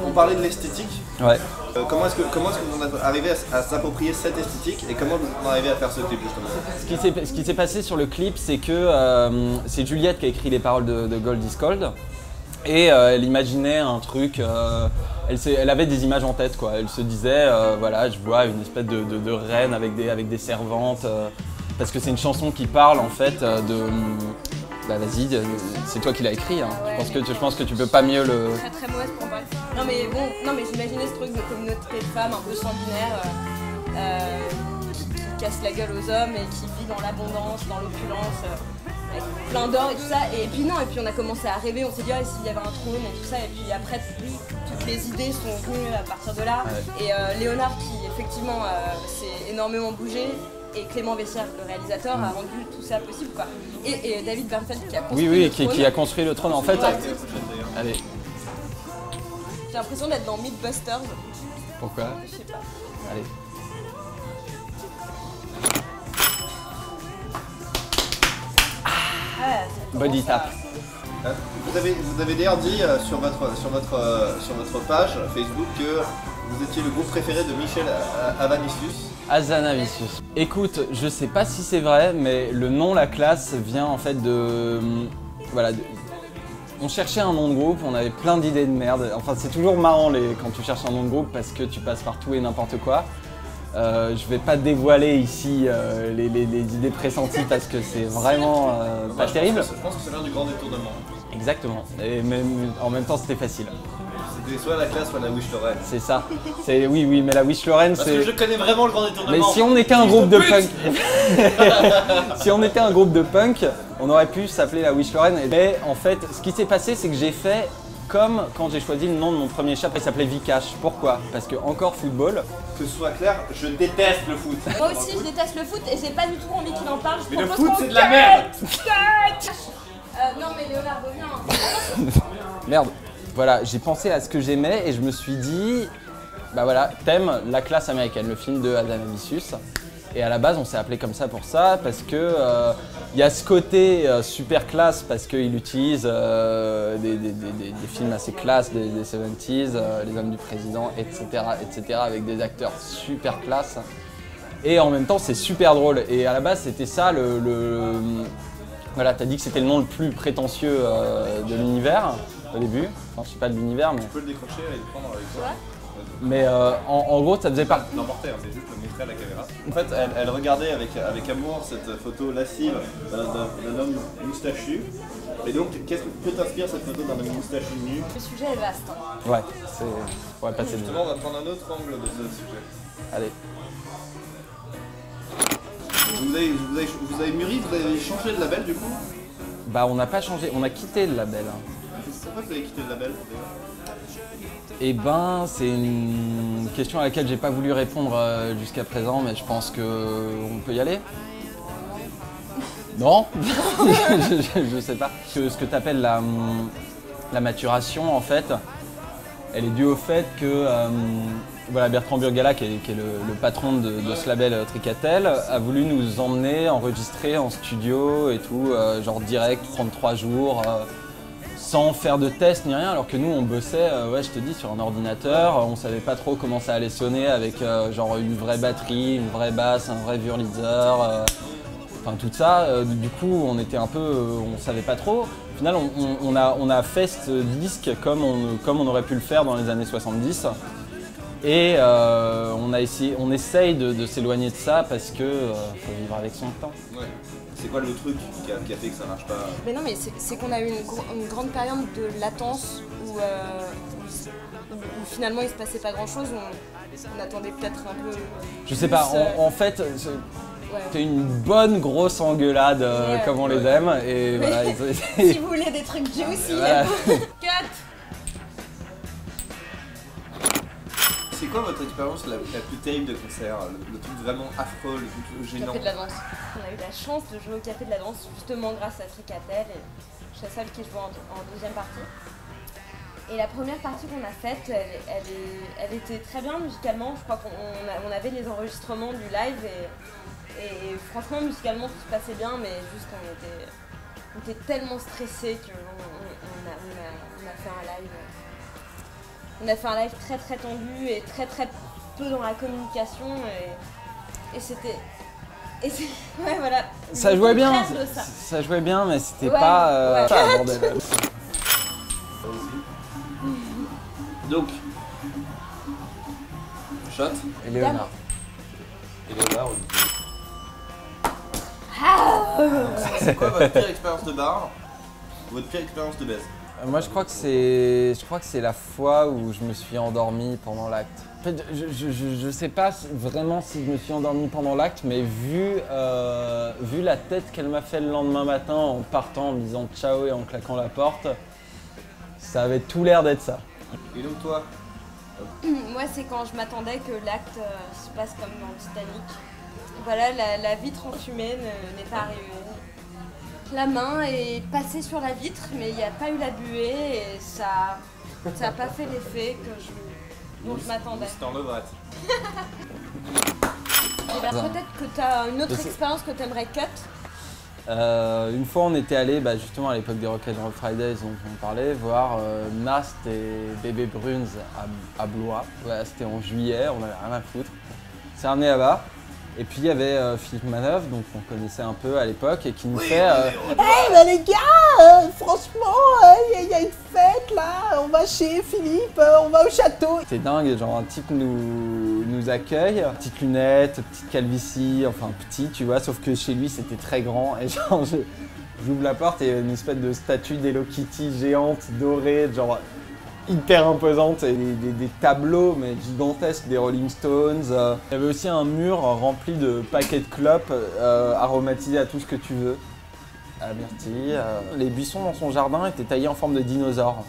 On parlait de l'esthétique. Ouais. Comment est-ce que vous en arrivez à s'approprier cette esthétique et comment vous en arrivez à faire ce clip justement? Ce qui s'est passé sur le clip, c'est que c'est Juliette qui a écrit les paroles de Gold is Cold et elle imaginait un truc, elle avait des images en tête quoi. Elle se disait voilà, je vois une espèce de reine avec des servantes parce que c'est une chanson qui parle en fait de... Bah vas-y, c'est toi qui l'as écrit, hein. Ouais. Je pense que tu peux pas mieux le... Très mauvaise pour moi. Non mais bon, j'imaginais ce truc de communauté de femmes un peu sanguinaire qui casse la gueule aux hommes et qui vit dans l'abondance, dans l'opulence, avec plein d'or et tout ça. Et puis on a commencé à rêver, on s'est dit ah, s'il y avait un trône et tout ça. Et puis après, toutes les idées sont venues à partir de là. Ouais. Et Léonard qui effectivement s'est énormément bougé. Et Clément Vessière, le réalisateur, a rendu tout ça possible quoi. Et David Bernfeld qui a construit le trône. qui a construit le trône en fait. Allez. J'ai l'impression d'être dans Mythbusters. Pourquoi? Je sais pas. Allez. Body tap. Vous avez d'ailleurs dit sur votre page Facebook que vous étiez le groupe préféré de Michel Hazanavicius. Hazanavicius. Écoute, je sais pas si c'est vrai, mais le nom La Classe vient en fait de... Voilà, on cherchait un nom de groupe, on avait plein d'idées de merde. Enfin, c'est toujours marrant quand tu cherches un nom de groupe parce que tu passes par tout et n'importe quoi. Je vais pas dévoiler ici les idées pressenties parce que c'est vraiment pas terrible. Je pense que ça vient du grand détournement. Exactement, mais en même temps c'était facile. C'était soit La Classe, soit la Wish Lorraine. C'est ça. Oui, mais la Wish Lorraine c'est... Parce que je connais vraiment le grand détournement. Mais si on était un groupe de punk... Si on était un groupe de punk, on aurait pu s'appeler la Wish Lorraine. Mais en fait, ce qui s'est passé, c'est que j'ai fait comme quand j'ai choisi le nom de mon premier chat, il s'appelait Vikash. Pourquoi? Parce que encore football. Que ce soit clair, je déteste le foot. Moi aussi, je déteste le foot et j'ai pas du tout envie qu'il en parle. Mais le foot, c'est de la merde. Non mais Léonard, reviens. Merde. Voilà, j'ai pensé à ce que j'aimais et je me suis dit, bah voilà, thème La Classe américaine, le film de Hazanavicius. Et à la base, on s'est appelé comme ça pour ça, parce que y a ce côté super classe, parce qu'il utilise des films assez classe des 70s, Les Hommes du Président, etc., avec des acteurs super classe. Et en même temps, c'est super drôle. Et à la base, c'était ça Voilà, t'as dit que c'était le nom le plus prétentieux de l'univers au début. Enfin, je sais pas de l'univers, mais... Tu peux le décrocher et le prendre avec toi. Mais en gros, ça faisait pas... N'importe, c'est juste le montrer à la caméra. En fait, elle regardait avec amour cette photo lascive d'un homme moustachu. Et donc, qu'est-ce que t'inspire cette photo d'un homme moustachu nu? Le sujet est vaste. Hein. Ouais, c'est... On va passer de... Justement, on va prendre un autre angle de ce sujet. Allez. Vous avez mûri, vous avez changé de label du coup? Bah on n'a pas changé, on a quitté le label. Pourquoi vous avez quitté le label? Eh ben c'est une question à laquelle j'ai pas voulu répondre jusqu'à présent, mais je pense qu'on peut y aller. Non. je sais pas. Ce que tu appelles la maturation en fait, elle est due au fait que voilà, Bertrand Burgala, qui est le patron de ce label Tricatel, a voulu nous emmener enregistrer en studio et tout, genre direct, 33 jours, sans faire de tests ni rien, alors que nous on bossait, ouais, je te dis, sur un ordinateur, on savait pas trop comment ça allait sonner avec genre une vraie batterie, une vraie basse, un vrai Wurlitzer, enfin tout ça, du coup on était un peu, on savait pas trop. Au final on a fait ce disque comme on aurait pu le faire dans les années 70. Et on essaye de s'éloigner de ça parce que faut vivre avec son temps. Ouais. C'est quoi le truc qui a fait que ça marche pas? Mais non, mais c'est qu'on a eu une grande période de latence où finalement il se passait pas grand chose, on attendait peut-être un peu. Je sais pas, en fait, c'est une bonne grosse engueulade comme on les aime. Et voilà, si vous voulez des trucs juicy, cut. C'est quoi votre expérience la plus terrible de concert? Le truc vraiment affreux, le truc gênant? Café de la Danse. On a eu la chance de jouer au Café de la Danse justement grâce à Tricatel et Chassal qui jouait en deuxième partie. Et la première partie qu'on a faite, elle était très bien musicalement. Je crois qu'on avait les enregistrements du live et franchement musicalement tout se passait bien, mais juste on était tellement stressés qu'on a fait un live. On a fait un live très très tendu et très très peu dans la communication et c'était. Ouais, voilà. Ça jouait bien, ça. ça jouait bien, mais c'était Ouais, pas ouais. ça, bordel. Donc, shot. Et Léonard. Et Léonard, c'est quoi votre pire expérience de bar? Votre pire expérience de baise? Moi je crois que c'est la fois où je me suis endormi pendant l'acte. En fait, je sais pas vraiment si je me suis endormi pendant l'acte, mais vu la tête qu'elle m'a fait le lendemain matin en partant, en me disant ciao et en claquant la porte, ça avait tout l'air d'être ça. Et donc toi? Moi, c'est quand je m'attendais que l'acte se passe comme dans Titanic. Voilà, la vitre enfumée n'est pas arrivée. La main est passée sur la vitre, mais il n'y a pas eu la buée et ça n'a pas fait l'effet dont je m'attendais. C'était en levrette. Et bah, peut-être que tu as une autre expérience que tu aimerais cut. Une fois on était allé justement à l'époque des Rock'n'Roll Fridays dont on parlait, voir Nast et Bébé Bruns à Blois. Ouais, c'était en juillet, on avait rien à foutre. C'est ramené là-bas. Et puis il y avait Philippe Manœuvre, donc on connaissait un peu à l'époque, et qui nous fait Hey les gars, franchement, il y a une fête là, on va chez Philippe, on va au château. c'est dingue, genre un type nous accueille, petites lunettes, petite calvitie, enfin petit tu vois, sauf que chez lui c'était très grand, et genre j'ouvre la porte et une espèce de statue d'Hello Kitty géante, dorée, genre hyper imposante, et des tableaux mais gigantesques des Rolling Stones. Il y avait aussi un mur rempli de paquets de clopes aromatisés à tout ce que tu veux. À Myrtille. Les buissons dans son jardin étaient taillés en forme de dinosaures.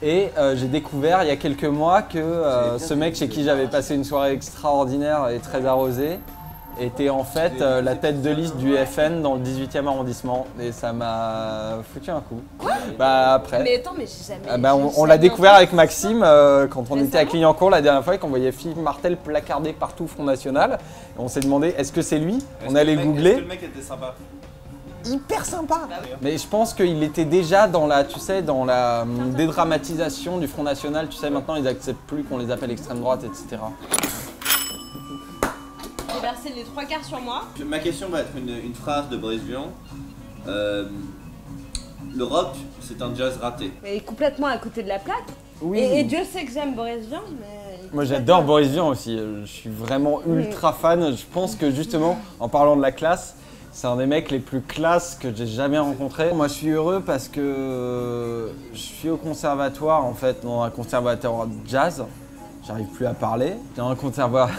Et j'ai découvert il y a quelques mois que ce mec chez qui j'avais passé une soirée extraordinaire et très arrosée était en fait la tête de liste du FN dans le 18e arrondissement, et ça m'a foutu un coup. Après. Mais attends, mais j'ai jamais. On l'a découvert avec Maxime quand on était à Clignancourt la dernière fois et qu'on voyait Philippe Martel placardé partout Front National. Et on s'est demandé est-ce que c'est lui? On allait Est-ce googler. que le mec était sympa? Hyper sympa. Mais je pense qu'il était déjà dans la, tu sais, dans la dédramatisation du Front National. Tu sais, maintenant ils n'acceptent plus qu'on les appelle extrême droite, etc. J'ai versé les 3 quarts sur moi. Ma question va être une phrase de Boris Vian. Le rock, c'est un jazz raté. Mais complètement à côté de la plaque. Oui. Et Dieu sait que j'aime Boris Vian, mais. Moi j'adore Boris Vian aussi, je suis vraiment ultra fan. Je pense que justement, en parlant de la classe, c'est un des mecs les plus classes que j'ai jamais rencontré. Moi je suis heureux parce que je suis au conservatoire en fait, dans un conservatoire de jazz. J'arrive plus à parler. Dans un conservatoire.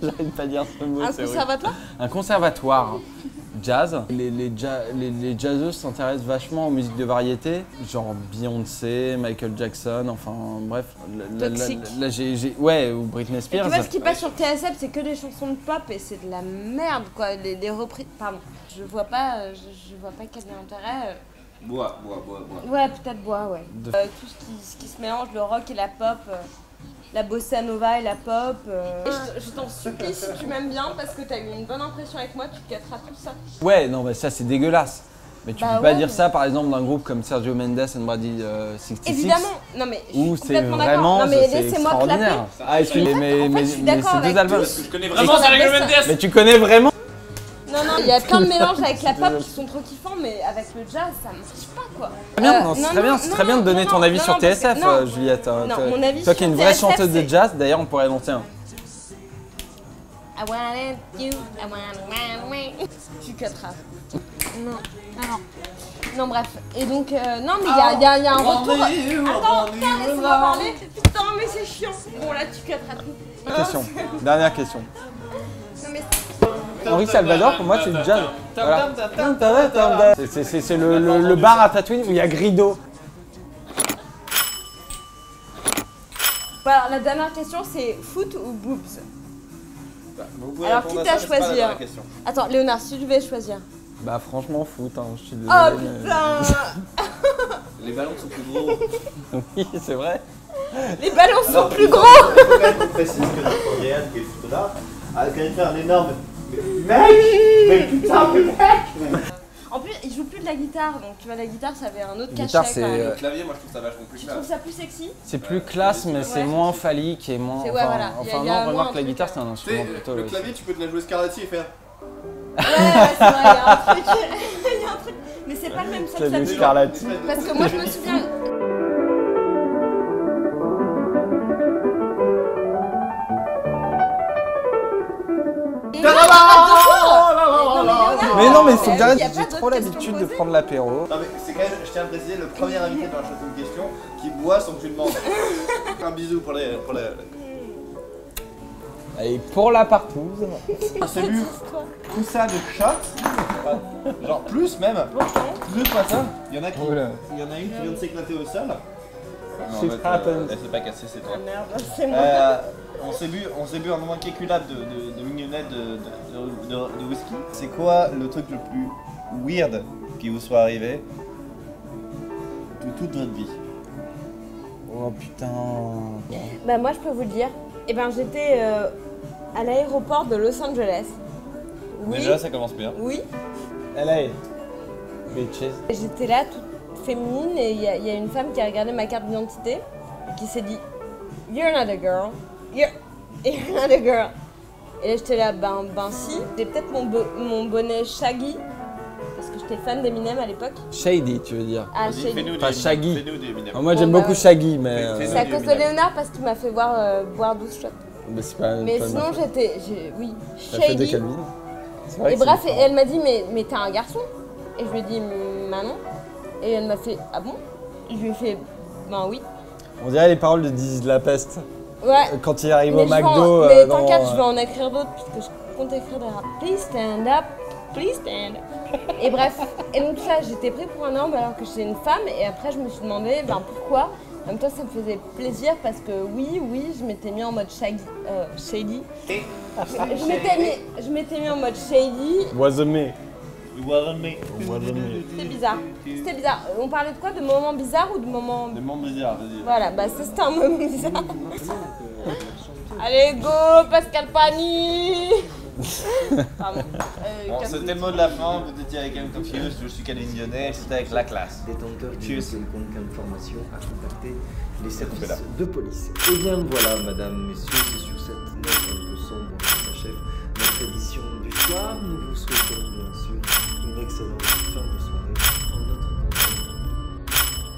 J'arrive pas à dire ce mot. Un c'est conservatoire? un conservatoire jazz. Les jazzeuses s'intéressent vachement aux musiques de variété, genre Beyoncé, Michael Jackson, enfin bref. Toxic. Là, ouais, ou Britney Et Spears. tu vois, ce qui passe sur TSF, c'est que des chansons de pop et c'est de la merde, quoi. Les reprises. Pardon. Je vois pas quel est l'intérêt. Bois. Ouais, peut-être bois, ouais. Tout ce qui se mélange, le rock et la pop. La bossa nova et la pop. Je t'en supplie, si tu m'aimes bien, parce que t'as eu une bonne impression avec moi, tu casseras tout ça. Ouais, non, mais ça c'est dégueulasse. Mais tu peux pas ouais, dire mais- ça par exemple d'un groupe comme Sergio Mendes and Brady 66. Évidemment, non mais je suis Où c'est complètement vraiment d'accord. Non mais c'est laissez-moi extraordinaire. clapper. Ah, excusez, mais, En fait, je suis d'accord c'est avec deux albums. tous. Je connais vraiment Sergio Mendes. Mais tu connais vraiment? Non, il y a plein de mélanges avec la pop qui sont trop kiffants, mais avec le jazz, ça marche pas quoi. Très bien, non, c'est très bien, c'est très bien de donner ton avis sur TSF, Juliette. non, mon avis Toi qui es sur une vraie TSF, chanteuse de c'est- jazz, d'ailleurs on pourrait lancer un. I wanted you, I wanted. Tu cutteras. Non. Non, bref. Et donc, non, mais il y a un retour. Attends, putain, laisse-moi parler. Putain, mais c'est chiant. Bon, là, tu cutteras tout. Question. Dernière question. Non, mais Henri Salvador, pour moi, c'est du jazz. Voilà. C'est le bar à Tatooine où il y a Grido. Bon, alors, la dernière question, c'est foot ou boobs? Vous pouvez Alors, répondre quitte à à ça, mais c'est pas la choisir. vraie question. Attends, Léonard, si tu devais choisir. Bah franchement, foot, hein, je suis désolé. Oh mais- putain. Les ballons sont plus gros. Oui, c'est vrai. Les ballons sont plus gros. Il faut quand même qu'on précise que notre Andréane, qui est juste là, a quand même fait un énorme. Mec! Mais putain, mais mec! En plus, il joue plus de la guitare, donc tu vois, la guitare ça avait un autre La guitare, cachet c'est, quand même. Le clavier, moi je trouve ça vachement plus Tu classe. trouves ça plus sexy? C'est plus classe, mais c'est Ouais. moins phallique et moins. C'est- ouais, voilà. Enfin Il y a non, moins remarque un la truc, guitare, c'est un Tu instrument sais, plutôt. le clavier, tu peux te la jouer Scarlatti et faire. Ouais, c'est vrai, il y a un truc. Il y a un truc. Mais c'est pas le même, ça Clavier s'appuie. Scarlatti. Parce que moi je me souviens. Mais non, mais faut que Il y a t'arrêtes, pas j'ai d'autres trop questions l'habitude de posées. prendre l'apéro. Non mais c'est quand même, je tiens à préciser, le premier invité dans le château de questions qui boit sans que tu demandes. Un bisou pour les. Et pour la partouze. On s'est vu tout ça de shot, genre plus même, plus quoi ça. Il y en a Oula. il y en a une qui vient de s'éclater au sol. Non, Shit happens. elle s'est pas cassée, c'est toi. Ah merde, c'est moi. On s'est bu un nombre incalculable de mignonnettes de whisky. C'est quoi le truc le plus weird qui vous soit arrivé de toute votre vie? Oh putain. Bah moi je peux vous le dire. Eh ben j'étais à l'aéroport de Los Angeles. Oui. Déjà ça commence bien. Oui. LA. Bitches. J'étais là toute féminine et il y a une femme qui a regardé ma carte d'identité et qui s'est dit You're not a girl. You're not a girl. Et là j'étais là, ben si. J'ai peut-être mon bonnet Shaggy parce que j'étais fan d'Eminem à l'époque. Shady, tu veux dire. Ah Vas-y, Shaggy. fais-nous Pas des- Shaggy. fais-nous des Eminem. Alors moi j'aime Bon, beaucoup bah, Shaggy, mais. Fais- C'est à du cause de Eminem. Léonard parce qu'il m'a fait boire 12 shots. Mais c'est pas. Mais pas sinon ma faute. oui, T'as fait des Shady. Calvin. C'est vrai Et que c'est bref, et différent. elle m'a dit mais t'es un garçon? Et je lui ai dit bah non. Et elle m'a fait ah bon? Et je lui ai fait ben oui. On dirait les paroles de Dizzy de la Peste. Ouais. Quand il arrive Mais au je vais McDo. mais dans, t'inquiète, je vais en écrire d'autres puisque je compte écrire des rap. Please stand up, please stand up. Et bref, et donc ça, j'étais pris pour un homme alors que j'étais une femme et après je me suis demandé ben pourquoi. En même temps, ça me faisait plaisir parce que oui, je m'étais mis en mode shady. Je m'étais mis en mode shady. Was a me. C'était bizarre. C'était bizarre. On parlait de quoi? De moments bizarres ou de moments... Des moments bizarres, vas-y. Voilà, bah ça c'était un moment bizarre. Allez, go, Pascal Pani. Pardon. Bon, c'était le mot de la fin, vous étiez avec M. Confused, je suis Calédonais, c'était avec la classe. Détenteur d'une Cheers. quelconque information à contacter les services là. de police. Et bien voilà, mesdames, messieurs, c'est sur cette note un peu sombre que s'achève notre édition du soir. Nous vous souhaitons bien sûr une excellente fin de soirée en notre compagnie.